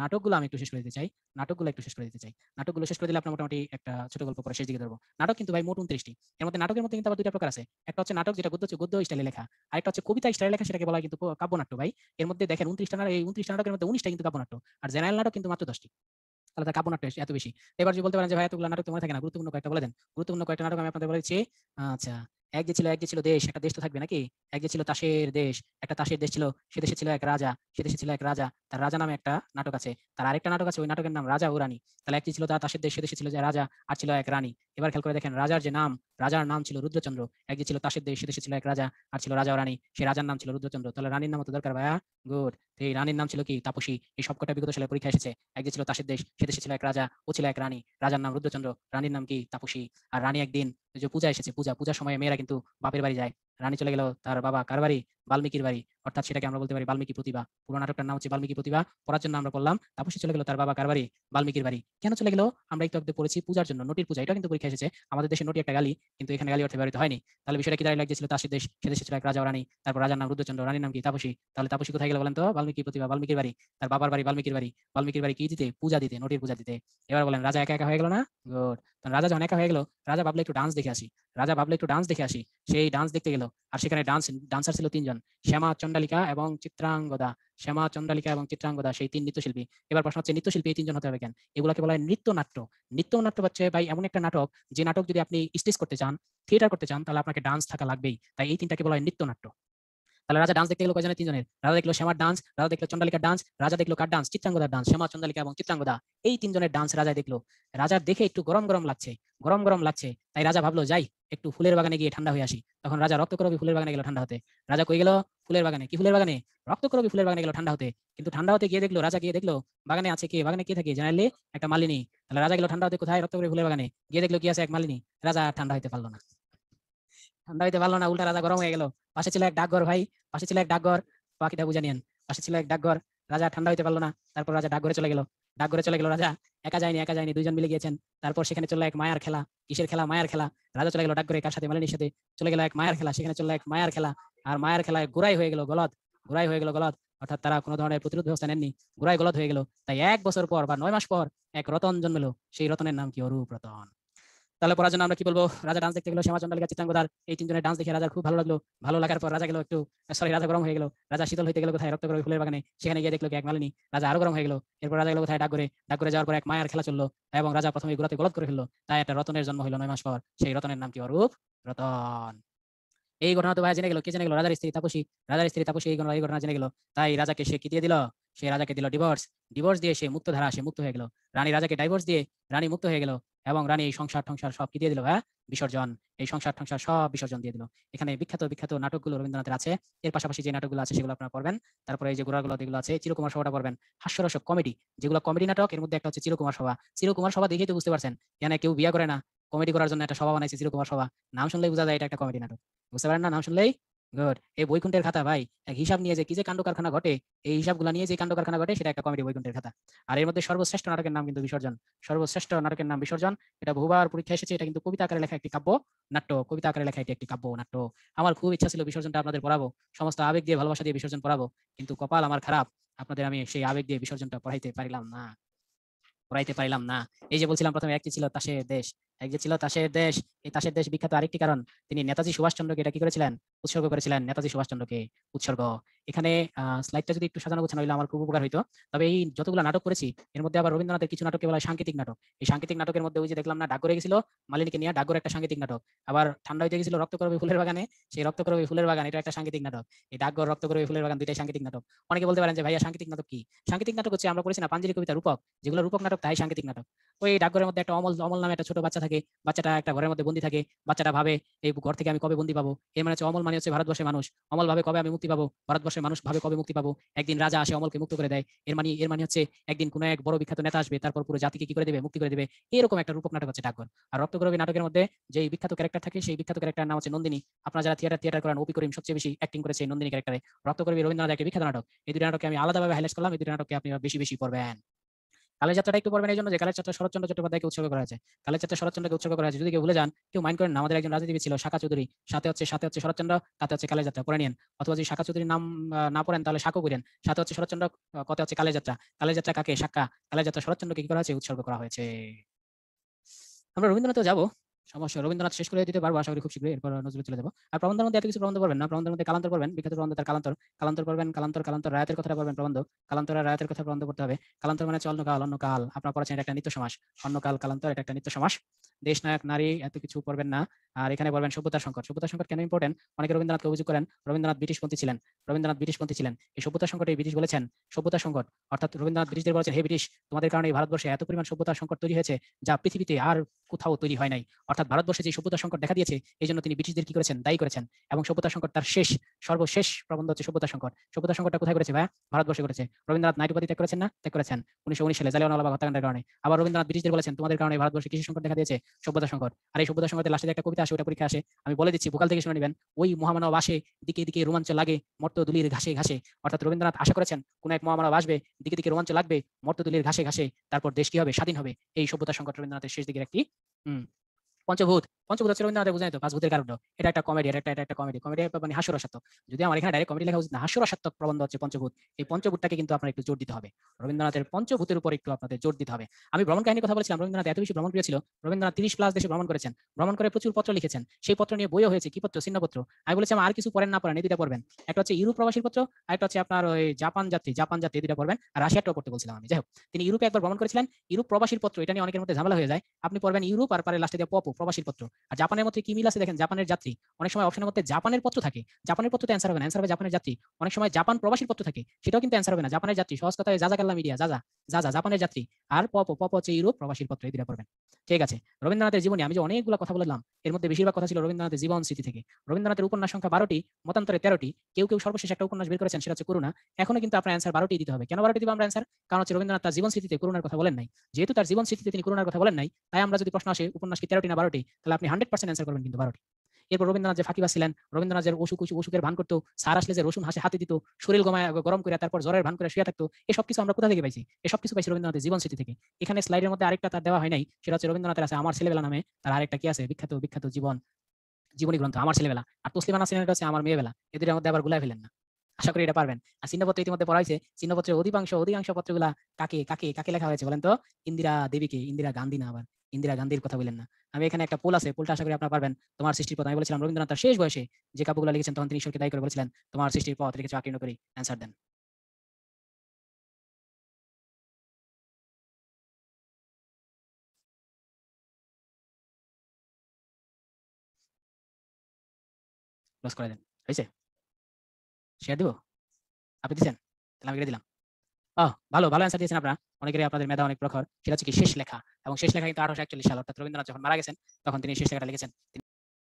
নাটকগুলো আমি একটু শেষ করে দিতে চাই। নাটকগুলো শেষ করে দিলে আপনার মোটামুটি একটা ছোট গল্প পরে শেষ দিকে ধরবো। নাটক কিন্তু ভাই মোট ২৯ টি। এর মধ্যে নাটকের মধ্যে কিন্তু আবার ২ টা প্রকার আছে। একটা হচ্ছে নাটক যেটা গদ্য স্টাইলে লেখা। আরেকটা হচ্ছে কবিতা স্টাইলে লেখা, সেটাকে বলা হয় কিন্তু কাব্যনাট্য ভাই। এর মধ্যে দেখেন ২৯ টা এই ২৯ টা নাটকের মধ্যে ১৯ টা কিন্তু কাব্যনাট্য। আর জেনারেল নাটক কিন্তু মাত্র ১০ টি। তাহলে তার কাব্যনাট্য এত বেশি। এবার যদি বলতে পারেন যে ভাই এতগুলো নাটক তো মনে থাকে না, গুরুত্বপূর্ণ কয়েকটা বলে দেন। গুরুত্বপূর্ণ কয়েকটা নাটক আমি আপনাদের বলেছি। আচ্ছা, এক যে ছিল দেশ, একটা দেশ তো থাকবে নাকি? এক যে ছিল তাসের দেশ, একটা তাসের দেশ ছিল, সে দেশে ছিল এক রাজা, সে দেশে ছিল এক রাজা, তার রাজা নামে একটা নাটক আছে। তার আরেকটা নাটক আছে, ওই নাটকের নাম রাজা ও রানী। তাহলে এক যে ছিল তার তাসের দেশ, সে দেশে ছিল যে রাজা, আর ছিল এক রানী। এবার খেয়াল করে দেখেন রাজার নাম ছিল রুদ্রচন্দ্র। এক যে ছিল তাসের দেশ, সে দেশে ছিল এক রাজা, আর ছিল রাজা ও রানী। সেই রাজার নাম ছিল রুদ্রচন্দ্র। তাহলে রানীর নাম তো দরকার ভাইয়া। গুড। এই রানীর নাম ছিল কি? তাপসী। এই সবকটা বিগত সালে পরীক্ষা এসেছে। এক যে ছিল তাসের দেশ, সে দেশে ছিল এক রাজা, ও ছিল এক রানী। রাজার নাম রুদ্রচন্দ্র, রানীর নাম কি? তাপসী। আর রানী একদিন ওই যে পূজা এসেছে, পূজার সময় মেয়েরা কিন্তু বাপের বাড়ি যায়। রানী চলে গেল তার বাবা কার বাড়ি? বাল্মীকির বাড়ি। অর্থাৎ সেটাকে আমরা বলতে পারি বাল্মীকি প্রতিভা। পুরো নাটকটার নাম হচ্ছে বাল্মীকি প্রতিভা। পড়ার জন্য আমরা পড়লাম তাপসী চলে গেল তার বাবা কার বাড়ি? বাল্মীকির বাড়ি। কেন চলে গেল? আমরা একটু আগে পড়েছি পূজার জন্য, নটির পূজা। এটা কিন্তু পরীক্ষা এসেছে। আমাদের দেশে নটি একটা গালি, কিন্তু এখানে গালি অর্থে ব্যবহৃত হয়নি। তাহলে বিষয়টা কি দাঁড়িয়ে লাগছিল? তাসের দেশ, সে দেশে ছিল এক রাজা ও রানী। তারপর রাজার নাম রুদ্রচন্দ্র, রানীর নাম কি? তাপসী। তাহলে তাপসী কোথায় গেল বলেন তো? বাল্মীকি প্রতিভা, বাল্মীকির বাড়ি। তার বাবার বাড়ি বাল্মীকির বাড়ি। বাল্মীকির বাড়ি কি দিতে? পূজা দিতে, নটির পূজা দিতে। এবার বলেন রাজা একা একা হয়ে গেল না? গুড। রাজা যখন একা হয়ে গেল, রাজা ভাবলো একটু ডান্স দেখে আসি। সেই ডান্স দেখতে গেল। আর সেখানে ডান্সার ছিল ৩ জন। শ্যামা চন্দ্রালিকা এবং চিত্রাঙ্গদা, সেই ৩ নৃত্যশিল্পী। এবার প্রশ্ন হচ্ছে নৃত্যশিল্পী এই ৩ জন হতে হবে কেন? এগুলোকে বলা হয় নৃত্যনাট্য। নৃত্যনাট্য হচ্ছে ভাই এমন একটা নাটক, যে নাটক যদি আপনি স্টেজ করতে চান, থিয়েটার করতে চান, তাহলে আপনাকে ডান্স থাকা লাগবেই। তাই এই ৩টাকে বলা হয় নৃত্যনাট্য। তাহলে রাজা ডান্স দেখতে গেল কয়জনের? ৩ জনের। রাজা দেখলো শ্যামার ডান্স, রাজা দেখলো চন্ডালিকার ডান্স, রাজা দেখলো কার ডান্স? চিত্রাঙ্গদার ডান্স। শ্যামা, চন্ডালিকা এবং চিত্রাঙ্গদা, এই ৩ জনের ডান্স রাজা দেখলো। রাজার দেখে একটু গরম গরম লাগছে। তাই রাজা ভাবলো যাই একটু ফুলের বাগানে গিয়ে ঠান্ডা হয়ে আসি। তখন রাজা রক্তকরবী ফুলের বাগানে গেল ঠান্ডা হতে। রাজা কই গেল? ফুলের বাগানে। কি ফুলের বাগানে? রক্তকরবী ফুলের বাগানে গেল ঠান্ডা হতে। কিন্তু ঠান্ডা হতে গিয়ে দেখলো, রাজা গিয়ে দেখলো বাগানে আছে কে? বাগানে কে থাকে? জেনারেলি একটা মালিনী। তাহলে রাজা গেল ঠান্ডা হতে কোথায়? রক্তকরবী ফুলের বাগানে। গিয়ে দেখলো কি আছে? এক মালিনী। রাজা আর ঠান্ডা হইতে পারলো না। উল্টা রাজা গরম হয়ে গেল। পাশে ছিল এক ডাকঘর ভাই, পাশে ছিল এক ডাকঘর। বাকিটা বুঝে নিয়েন। পাশে ছিল এক ডাকঘর। রাজা ঠান্ডা হইতে পারলো না। তারপর রাজা ডাকঘরে চলে গেল। রাজা একা যায়নি, ২ জন মিলে গিয়েছেন। তারপর সেখানে চললো এক মায়ার খেলা। কিসের খেলা? মায়ার খেলা। রাজা চলে গেল ডাকঘরে কার সাথে? মালিনীর সাথে। চলে গেল এক মায়ার খেলা, সেখানে চললো এক মায়ার খেলা। আর মায়ার খেলায় গোড়াই হয়ে গেল গলদ। অর্থাৎ তারা কোনো ধরনের প্রতিরোধ ব্যবস্থা নেননি। গোড়ায় গলদ হয়ে গেল। তাই ১ বছর পর বা ৯ মাস পর এক রতন জন্মেলো। সেই রতনের নাম কি? অরূপ রতন। তাহলে পড়ার জন্য আমরা কি বলবো? রাজা ডান্স দেখতে গেল, শ্যামা চন্দ্রালিকা চিত্রাঙ্গদার এই ৩ জনের ডান্স দেখে রাজার খুব ভালো লাগলো। ভালো লাগার পর রাজা গেল একটু, রাজা গরম হয়ে গেল। রাজা শীতল হইতে গেল কোথায়? রক্তকরবী ফুলের বাগানে। সেখানে গিয়ে দেখলো কি? এক মালিনী। রাজা আরো গরম হয়ে গেল। এরপর রাজা গেল কোথায়? ডাকঘরে যাওয়ার পর এক মায়ার খেলা চললো। এবং রাজা প্রথমে গোড়াতে গলদ করে ফেললো। তাই একটা রতনের জন্ম হইলো ৯ মাস পর। সেই রতনের নাম কি? অরূপ রতন। এই ঘটনা তো ভাই জেনে গেল। কে জেনে গেল? রাজার স্ত্রী তাপসী এই ঘটনা জেনে গেল। তাই রাজাকে সে কি দিয়ে দিল? সে রাজাকে দিল ডিভোর্স। ডিভোর্স দিয়ে সে মুক্ত হয়ে গেল। রানী রাজাকে ডাইভোর্স দিয়ে রানী মুক্ত হয়ে গেল। এবং রানী এই সংসার সব কি দিয়ে দিল? হ্যাঁ, বিসর্জন। এই সংসার সব বিসর্জন দিয়ে দিল। এখানে বিখ্যাত বিখ্যাত নাটকগুলো রবীন্দ্রনাথের আছে। এর পাশাপাশি যে নাটকগুলো আছে সেগুলো আপনারা পড়বেন। তারপরে এই যে গোড়াগুলো যেগুলো আছে, চিরকুমার সভাটা পড়বেন। হাস্যরসক কমেডি, যেগুলো কমেডি নাটক, এর মধ্যে একটা হচ্ছে চিরকুমার সভা। চিরকুমার সভা দেখেই তো বুঝতে পারছেন, এখানে কেউ বিয়ে করে না, কমেডি করার জন্য একটা সভা বানাইছে চিরকুমার সভা। নাম শুনলেই বোঝা যায় এটা একটা কমেডি নাটক। বুঝতে পারেন না নাম শুনলেই? গুড। এই বৈকুণ্ঠের খাতা ভাই, এক হিসাব নিয়ে যে কি যে কাণ্ড কারখানা ঘটে, এই হিসাবগুলো নিয়ে যে কাণ্ড কারখানা ঘটে, সেটা একটা কমেডি বৈকুণ্ঠের খাতা। আর এর মধ্যে সর্বশ্রেষ্ঠ নাটকের নাম কিন্তু বিসর্জন। সর্বশ্রেষ্ঠ নাটকের নাম বিসর্জন। এটা বহুবার পরীক্ষা এসেছে। এটা কিন্তু কবিতা আকারে লেখা একটি কাব্য নাট্য। কবিতা আকারে লেখা এটি একটি কাব্য নাট্য। আমার খুব ইচ্ছা ছিল বিসর্জনটা আপনাদের পড়াবো, সমস্ত আবেগ দিয়ে ভালোবাসা দিয়ে বিসর্জন পড়াবো। কিন্তু কপাল আমার খারাপ, আপনাদের আমি সেই আবেগ দিয়ে বিসর্জনটা পড়াইতে পারিলাম না। এই যে বলছিলাম প্রথমে, এক যে ছিল তাসের দেশ। এই তাসের দেশ বিখ্যাত আরেকটি কারণ, তিনি নেতাজি সুভাষচন্দ্রকে এটা কি করেছিলেন? উৎসর্গ করেছিলেন। নেতাজি সুভাষচন্দ্রকে উৎসর্গ। এখানে স্লাইডটা যদি একটু সাজানো গোছানো হইলে আমার খুব উপকার হইতো। তবে এই যতগুলো নাটক করেছি, এর মধ্যে আবার রবীন্দ্রনাথের কিছু নাটককে বলা হয় সাংকেতিক নাটক। এই সাংকেতিক নাটকের মধ্যে ওই যে দেখলাম না, ডাকঘরে গেছিল মালিনীকে নিয়ে, ডাকঘর একটা সাংকেতিক নাটক। আবার ঠান্ডা হইতে গেছিল রক্তকরবী ফুলের বাগানে, সেই রক্তকরবী ফুলের বাগান, এটা একটা সাংকেতিক নাটক। এই ডাকঘর, রক্তকরবী ফুলের বাগান, দুইটাই সাংকেতিক নাটক। অনেকে বলতে পারেন যে ভাইয়া সাংকেতিক নাটক কি? সাংকেতিক নাটক হচ্ছে, আমরা পড়েছি না পাঞ্জেরি কবিতা রূপক, যেগুলো রূপক নাটক তাই সাংকেতিক নাটক। ওই ডাকঘরের মধ্যে একটা অমল অমল নামে একটা ছোট বাচ্চা থাকে। বাচ্চাটা একটা ঘরের মধ্যে বন্দি থাকে। বাচ্চাটা ভাবে এই ঘর থেকে আমি কবে বন্দি পাবো? এর মানে হচ্ছে অমল মানে হচ্ছে ভারতবর্ষের মানুষ। অমল ভাবে কবে আমি মুক্তি পাবো? ভারতবর্ষের মানুষ ভাবে কবে মুক্তি পাবো? একদিন রাজা আসে অমলকে মুক্ত করে দেয়। এর মানে হচ্ছে একদিন কোনো এক বড় বিখ্যাত নেতা আসবে, তারপর পুরো জাতিকে কি করে দেবে? মুক্তি করে দেবে। এরকম একটা রূপক নাটক হচ্ছে ডাকঘর। আর রক্তকরবী নাটকের মধ্যে যে বিখ্যাত ক্যারেক্টার থাকে, সেই বিখ্যাত ক্যারেক্টার নাম হচ্ছে নন্দিনী। আপনারা যারা থিয়েটার করেন, অপি করিম সবচেয়ে বেশি অ্যাক্টিং করেছে এই নন্দিনী ক্যারেক্টারে। রক্তকরবী রবীন্দ্রনাথ একটা বিখ্যাত নাটক। এই দুটো নাটককে আমি আলাদাভাবে হাইলাইট করলাম, এই দুটো নাটককে আপনি বেশি বেশি পড়বেন। কালের যাত্রাটা একটু পড়বেন এই জন্য যে কালের যাত্রা শরৎচন্দ্র চট্টোপাধ্যায়কে উৎসর্গ করা হয়েছে। কালের যাত্রা শরৎচন্দ্রকে উৎসর্গ করা হয়েছে। যদি কেউ ভুলে যান, কেউ মাইন্ড করেন না, আমাদের একজন রাজনীতিবিদ ছিল শাকা চৌধুরী, সাথে হচ্ছে শরৎচন্দ্র, তাতে হচ্ছে কালের যাত্রা, পড়ে নিয়েন। অথবা যদি শাকা চৌধুরীর নাম না পড়েন তাহলে শাকও করেন, সাথে হচ্ছে শরৎচন্দ্র, কতে হচ্ছে কালের যাত্রা। কালের যাত্রা কাকে? শাক্কা। কালের যাত্রা শরৎচন্দ্রকে কি করা হয়েছে? উৎসর্গ করা হয়েছে। আমরা রবীন্দ্রনাথে যাবো, সমস্যা রবীন্দ্রনাথ শেষ করে দিতে পারবো আশা করি খুব শীঘ্রই, এরপর নজরুল চলে যাবো। আর প্রবন্ধের মধ্যে এত কিছু প্রবন্ধ পড়বেন না, প্রবন্ধের মধ্যে কালান্তর পড়বেন, বিখ্যাত প্রবন্ধ তার কালান্তর, কালান্তর পড়বেন, কালান্তর রায়াতের কথাটা পড়বেন প্রবন্ধ, কালান্তর আর রায়াতের কথা প্রবন্ধ পড়তে হবে। কালান্তর মানে হচ্ছে অন্যকাল, অন্যকাল আপনারা পড়াচ্ছেন, এটা একটা নিত্য সমাস, অন্যকাল কালান্তর, এটা একটা নিত্য সমাস। দেশ নায়ক নারী এত কিছু পড়বেন না। আর এখানে পড়বেন সভ্যতার সংকট। সভ্যতার সংকট কেন ইম্পর্টেন্ট? অনেকে রবীন্দ্রনাথকে অভিযোগ করেন রবীন্দ্রনাথ ব্রিটিশপন্থী ছিলেন, রবীন্দ্রনাথ ব্রিটিশপন্থী ছিলেন। এই সভ্যতার সংকটে ব্রিটিশ বলেছেন সভ্যতার সংকট, অর্থাৎ রবীন্দ্রনাথ ব্রিটিশদের বলেছেন, হে ব্রিটিশ, তোমাদের কারণে এই ভারতবর্ষে এত পরিমাণ সভ্যতার সংকট তৈরি হয়েছে যা পৃথিবীতে আর কোথাও তৈরি হয় নাই। অর্থাৎ ভারতবর্ষে যে সভ্যতার সংকট দেখা দিয়েছে এই জন্য তিনি ব্রিটিশদের কি করেছেন? দায়ী করেছেন। এবং সভ্যতার সংকট তার সর্বশেষ প্রবন্ধ হচ্ছে সভ্যতার সংকট। সভ্যতার সংকটটা কোথায় করেছে ভাই? ভারতবর্ষে করেছে। রবীন্দ্রনাথ নাইট উপাধি ত্যাগ করেছেন না? ত্যাগ করেছেন 1919 সালে জালিয়ানওয়ালাবাগ হত্যাকাণ্ডের কারণে। আবার রবীন্দ্রনাথ ব্রিটিশদের বলেছেন তোমাদের কারণে ভারতবর্ষে কৃষি সংকট দেখা দিয়েছে, সভ্যতার সংকট। আর এই সভ্যতার সংকটের লাস্টে একটা কবিতা আসে, ওটা পরীক্ষা আসে, আমি বলে দিচ্ছি, ভোকাল থেকে শুনে নেবেন। ওই মহামানব আসে, দিকে দিকে রোমাঞ্চ লাগে, মর্তদুলির ঘাসে ঘাসে। অর্থাৎ রবীন্দ্রনাথ আশা করেছেন কোন এক মহামানব আসবে, দিকে দিকে রোমাঞ্চ লাগবে, মর্তদুলির ঘাসে ঘাসে, তারপর দেশ কি হবে? স্বাধীন হবে। এই সভ্যতার সংকট রবীন্দ্রনাথের শেষ দিকের একটি পঞ্চভূত। পঞ্চভূত হচ্ছে রবীন্দ্রনাথ বুঝাই তো, পাঁচ ভূতের কারণ। এটা একটা কমেডি, এটা একটা কমেডি, মানে হাস্যরসাত্মক। যদি আমার এখানে ডাইরেক্ট কমেডি লেখা উচিত না, হাস্যরসাত্মক প্রবন্ধ হচ্ছে পঞ্চভূত। এই পঞ্চভূতটাকে কিন্তু আপনার একটু জোর দিতে হবে, রবীন্দ্রনাথের পঞ্চভূতের উপর একটু আপনাদের জোর দিতে হবে। আমি ভ্রমণ কাহিনীর কথা বলেছিলাম, রবীন্দ্রনাথ এত বেশি ভ্রমণ করেছিল, রবীন্দ্রনাথ 30+ দেশে ভ্রমণ করেছেন, ভ্রমণ করে প্রচুর পত্র লিখেছেন, সেই পত্র নিয়ে বইও হয়েছে। কি পত্র? ছিন্নপত্র। আমি বলেছিলাম আর কিছু পড়েন না পড়েন, এই দুইটা পড়বেন। একটা হচ্ছে ইউরোপ প্রবাসীর পত্র, আর একটা হচ্ছে আপনার ওই জাপান যাত্রী, এই দুইটা পড়বেন। আর রাশিয়াটাও পড়তে বলছিলাম আমি। যাই হোক, তিনি ইউরোপে একবার ভ্রমণ করেছিলেন, ইউরোপ প্রবাসীর পত্র, এটা নিয়ে অনেকের মধ্যে ঝামেলা হয়ে যায়। আপনি পড়বেন ইউরোপ আর পারে লাস্টে দিয়ে প্রবাসীর পত্র। আর জাপানের মধ্যে কি মিল আছে দেখেন, জাপানের যাত্রী, অনেক সময় অপশনের মধ্যে জাপানের পত্র থাকে, জাপানের পত্রতে অ্যান্সার হবে না, অ্যান্সার হবে জাপানের যাত্রী। অনেক সময় জাপান প্রবাসীর পত্র থাকে, সেটাও কিন্তু অ্যান্সার হবে না, জাপানের যাত্রী। সহজ কথায় যা কাল্লা মিডিয়া, যা জাপানের যাত্রী। আর পপ হচ্ছে ইউরোপ প্রবাসীর পত্র, এই দুইটা পড়বেন। ঠিক আছে। রবীন্দ্রনাথের জীবনী আমি যে অনেকগুলো কথা বললাম, এর মধ্যে বেশিরভাগ কথা ছিল রবীন্দ্রনাথের জীবন স্মৃতি থেকে। রবীন্দ্রনাথের উপন্যাস সংখ্যা 12টি, মতান্তরে 13টি। কেউ সর্বশেষ একটা উপন্যাস বের করেছেন, সেটা হচ্ছে করুণা। এখনো কিন্তু আপনার অ্যান্সার 12টি দিতে হবে। কেন 12টি দিব আমরা অ্যান্সার? কারণ হচ্ছে রবীন্দ্রনাথ তার জীবন স্মৃতিতে করুণার কথা বলেন নাই। যেহেতু তার জীবন স্মৃতিতে তিনি করুণার কথা বলেন নাই, তাই আমরা যদি প্রশ্ন আসে উপন্যাস কি 13টি না 12টি, তাহলে আপনি 100% অ্যান্সার করবেন কিন্তু 12টি। এরপর রবীন্দ্রনাথ যে ফাঁকিবাজ ছিলেন, রবীন্দ্রনাথ যে অসুখের ভান করতো, সার আসলে যে রসুন হাতে দিত, শরীর গরম করে তারপর জ্বরের ভান করে শুয়ে থাকতো, এসব কিছু আমরা কোথা থেকে পাইছি? এসব কিছু পাইছি রবীন্দ্রনাথের জীবন স্মৃতি থেকে। এখানে স্লাইডের মধ্যে আরেকটা তার দেওয়া হয় নাই, সেটা হচ্ছে রবীন্দ্রনাথের আছে আমার ছেলেবেলা নামে, তার আরেকটা কি আছে, বিখ্যাত জীবনী গ্রন্থ আমার ছেলেবেলা। আর তসলিমা নাসরিনের কাছে আমার মেয়েবেলা, এই দুটোর মধ্যে আবার গুলাই ফেলেন না। আশা করি এটা পারবেন। আর চিহ্নপত্র ইতিমধ্যে পড়া হয়েছে, চিহ্নপত্রের অধিকাংশ পত্রগুলা কাকে লেখা হয়েছে বলেন তো? ইন্দিরা দেবীকে, ইন্দিরা গান্ধী না, আবার ইন্দিরা গান্ধীর কথা বলেন না। আমি এখানে একটা পোল আছে, পোলটা আশা করি আপনারা পারবেন। তোমার সৃষ্টির পথ, আমি বলেছিলাম রবীন্দ্রনাথ তার শেষ বয়সে যে কাব্যগুলো লিখেছেন, তখন তিনি ঈশ্বরকে দায়ী করে বলেছিলেন তোমার সৃষ্টির পথ রেখেছো আকীর্ণ করি, অ্যান্সার দেন। ক্লোজ করে দেন। হয়েছে? শেয়ার দিব? আপনি দিচ্ছেন? তাহলে আমি কেটে দিলাম। ভালো অ্যান্সার দিয়েছেন আপনারা। অনেকেরই আপনাদের মেধা অনেক প্রখর। সেটা হচ্ছে কি শেষ লেখা। এবং শেষ লেখা কিন্তু 1841 সাল, অর্থাৎ রবীন্দ্রনাথ যখন মারা গেছেন তখন তিনি শেষ লেখাটা লিখেছেন।